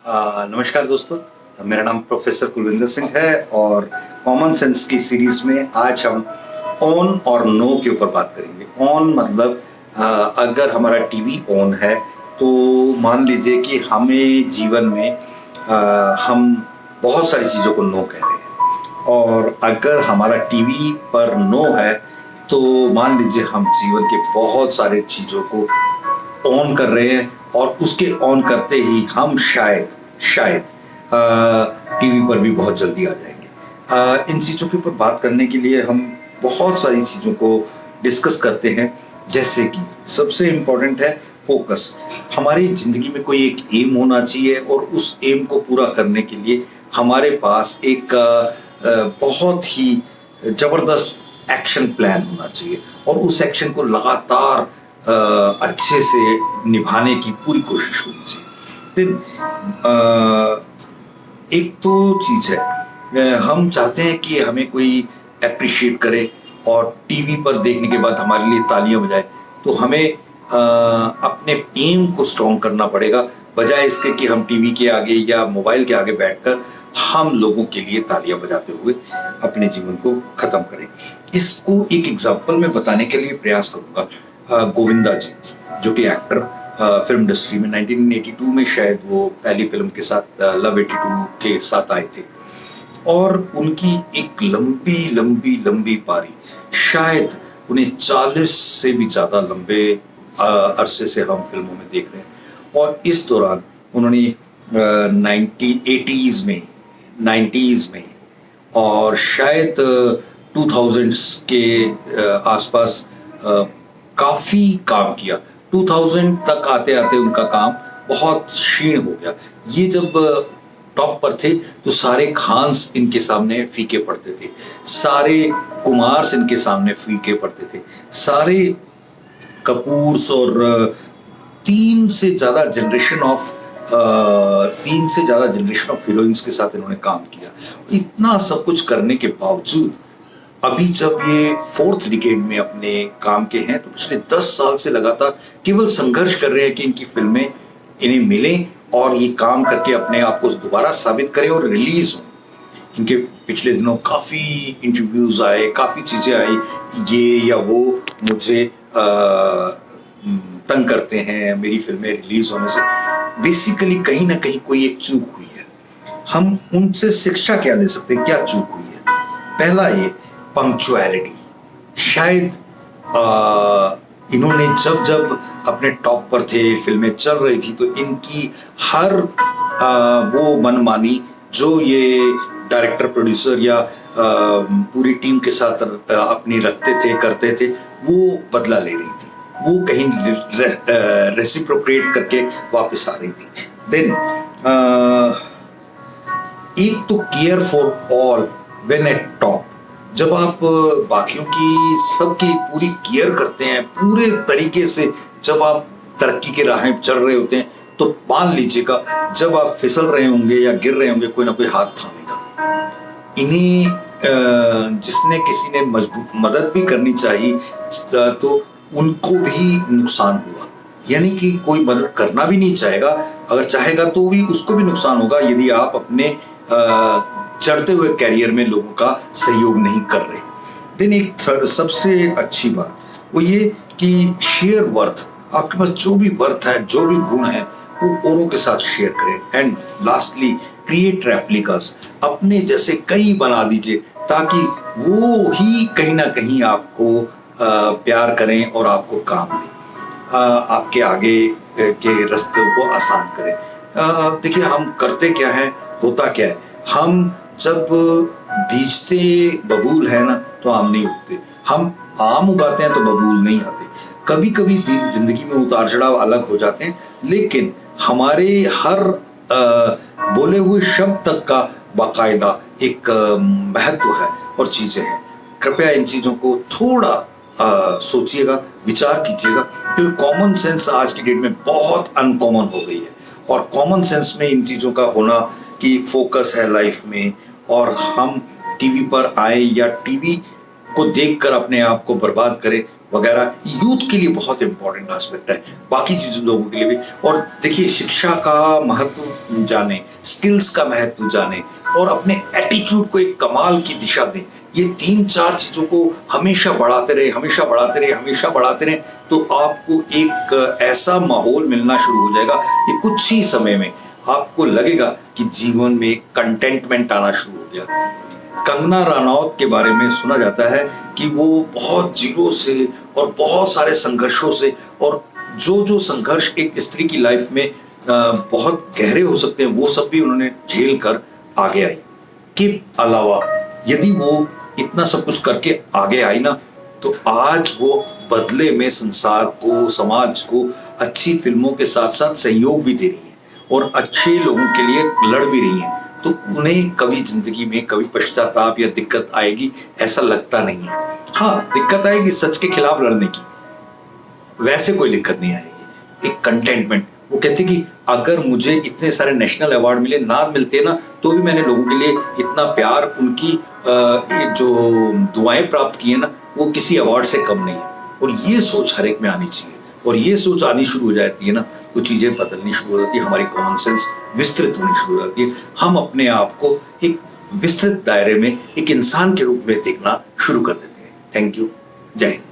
नमस्कार दोस्तों। मेरा नाम प्रोफेसर कुलविंदर सिंह है और कॉमन सेंस की सीरीज में आज हम ऑन और नो के ऊपर बात करेंगे। ऑन मतलब अगर हमारा टीवी ऑन है तो मान लीजिए कि हमें जीवन में हम बहुत सारी चीज़ों को नो कह रहे हैं, और अगर हमारा टीवी पर नो है तो मान लीजिए हम जीवन के बहुत सारे चीज़ों को ऑन कर रहे हैं, और उसके ऑन करते ही हम शायद शायद टीवी पर भी बहुत जल्दी आ जाएंगे। इन चीज़ों के ऊपर बात करने के लिए हम बहुत सारी चीज़ों को डिस्कस करते हैं, जैसे कि सबसे इम्पोर्टेंट है फोकस। हमारी ज़िंदगी में कोई एक एम होना चाहिए, और उस एम को पूरा करने के लिए हमारे पास एक बहुत ही ज़बरदस्त एक्शन प्लान होना चाहिए, और उस एक्शन को लगातार अच्छे से निभाने की पूरी कोशिश होनी चाहिए। फिर एक तो चीज़ है, हम चाहते हैं कि हमें कोई एप्रिशिएट करे और टीवी पर देखने के बाद हमारे लिए तालियां बजाए, तो हमें अपने एम को स्ट्रॉन्ग करना पड़ेगा, बजाय इसके कि हम टीवी के आगे या मोबाइल के आगे बैठकर हम लोगों के लिए तालियां बजाते हुए अपने जीवन को खत्म करें। इसको एक एग्जाम्पल में बताने के लिए प्रयास करूंगा। गोविंदा जी, जो कि एक्टर फिल्म इंडस्ट्री में 1982 में शायद वो पहली फिल्म के साथ लव 82 के साथ आए थे, और उनकी एक लंबी लंबी लंबी पारी, शायद उन्हें 40 से भी ज़्यादा लंबे अरसे से हम फिल्मों में देख रहे हैं। और इस दौरान उन्होंने 1980s में, 90s में, और शायद 2000s के आसपास काफ़ी काम किया। 2000 तक आते आते उनका काम बहुत क्षीण हो गया। ये जब टॉप पर थे तो सारे खान्स इनके सामने फीके पड़ते थे, सारे कुमार्स इनके सामने फीके पड़ते थे, सारे कपूर्स और तीन से ज़्यादा जनरेशन ऑफ हीरोइंस के साथ इन्होंने काम किया। इतना सब कुछ करने के बावजूद अभी जब ये फोर्थ डिकेड में अपने काम के हैं, तो पिछले 10 साल से लगातार केवल संघर्ष कर रहे हैं कि इनकी फिल्में इन्हें मिलें और ये काम करके अपने आप को दोबारा साबित करें और रिलीज हो। इनके पिछले दिनों काफ़ी इंटरव्यूज आए, काफ़ी चीज़ें आई, ये या वो मुझे तंग करते हैं मेरी फिल्में रिलीज होने से। बेसिकली कहीं ना कहीं कोई एक चूक हुई है। हम उनसे शिक्षा क्या ले सकते हैं, क्या चूक हुई है? पहला ये पंक्चुअलिटी। शायद इन्होंने जब जब अपने टॉप पर थे, फिल्में चल रही थी, तो इनकी हर वो मनमानी जो ये डायरेक्टर प्रोड्यूसर या पूरी टीम के साथ अपनी रखते थे, करते थे, वो बदला ले रही थी, वो कहीं रेसिप्रोकेट करके वापस आ रही थी। देन एक तो care for all when eight top. जब आप बाकियों की सबकी पूरी केयर करते हैं पूरे तरीके से, जब आप तरक्की के राहें चल रहे होते हैं, तो मान लीजिएगा जब आप फिसल रहे होंगे या गिर रहे होंगे, कोई ना कोई हाथ थामेगा। इन्हें जिसने किसी ने मजबूत मदद भी करनी चाहिए, तो उनको भी नुकसान हुआ। यानी कि कोई मदद करना भी नहीं चाहेगा, अगर चाहेगा तो भी उसको भी नुकसान होगा यदि आप अपने चढ़ते हुए कैरियर में लोगों का सहयोग नहीं कर रहे। देन एक सबसे अच्छी बात वो ये कि शेयर वर्थ, आपके पास जो भी वर्थ है, जो भी गुण है, वो औरों के साथ शेयर करें। एंड लास्टली क्रिएट रेप्लिकास, अपने जैसे कई बना दीजिए, ताकि वो ही कहीं ना कहीं आपको प्यार करें और आपको काम दें, आपके आगे के रास्ते को आसान करें। देखिए हम करते क्या है, होता क्या है, हम जब बीजते बबूल है ना, तो आम नहीं उगते। हम आम उगाते हैं तो बबूल नहीं आते। कभी कभी जिंदगी में उतार चढ़ाव अलग हो जाते हैं, लेकिन हमारे हर बोले हुए शब्द तक का बाकायदा एक महत्व है और चीजें हैं। कृपया इन चीजों को थोड़ा सोचिएगा, विचार कीजिएगा, क्योंकि कॉमन सेंस आज की डेट में बहुत अनकॉमन हो गई है। और कॉमन सेंस में इन चीज़ों का होना कि फोकस है लाइफ में, और हम टीवी पर आए या टीवी को देखकर अपने आप को बर्बाद करें, वगैरह यूथ के लिए बहुत इंपॉर्टेंट एस्पेक्ट है, बाकी चीज़ों लोगों के लिए भी। और देखिए, शिक्षा का महत्व जाने, स्किल्स का महत्व जाने और अपने एटीट्यूड को एक कमाल की दिशा दें। ये 3-4 चीज़ों को हमेशा बढ़ाते रहे, हमेशा बढ़ाते रहे, हमेशा बढ़ाते रहे, तो आपको एक ऐसा माहौल मिलना शुरू हो जाएगा कि कुछ ही समय में आपको लगेगा कि जीवन में एक कंटेंटमेंट आना शुरू हो गया। कंगना रनौत के बारे में सुना जाता है कि वो बहुत जीरो से और बहुत सारे संघर्षों से, और जो संघर्ष एक स्त्री की लाइफ में बहुत गहरे हो सकते हैं, वो सब भी उन्होंने झेल कर आगे आई। के अलावा यदि वो इतना सब कुछ करके आगे आई ना, तो आज वो बदले में संसार को, समाज को अच्छी फिल्मों के साथ साथ सहयोग भी दे रही है और अच्छे लोगों के लिए लड़ भी रही है। तो उन्हें कभी जिंदगी में कभी पश्चाताप या दिक्कत आएगी ऐसा लगता नहीं है। हाँ, दिक्कत आएगी सच के खिलाफ लड़ने की, वैसे कोई दिक्कत नहीं आएगी। एक कंटेंटमेंट, वो कहते कि अगर मुझे इतने सारे नेशनल अवार्ड मिले ना मिलते ना, तो भी मैंने लोगों के लिए इतना प्यार, उनकी जो दुआएं प्राप्त की है ना, वो किसी अवार्ड से कम नहीं है। और ये सोच हर एक में आनी चाहिए, और ये सोच आनी शुरू हो जाती है ना, तो चीजें बदलनी शुरू हो जाती है, हमारी कॉमन सेंस विस्तृत होनी शुरू हो जाती है। हम अपने आप को एक विस्तृत दायरे में एक इंसान के रूप में देखना शुरू कर देते हैं। Thank you. जय हिंद।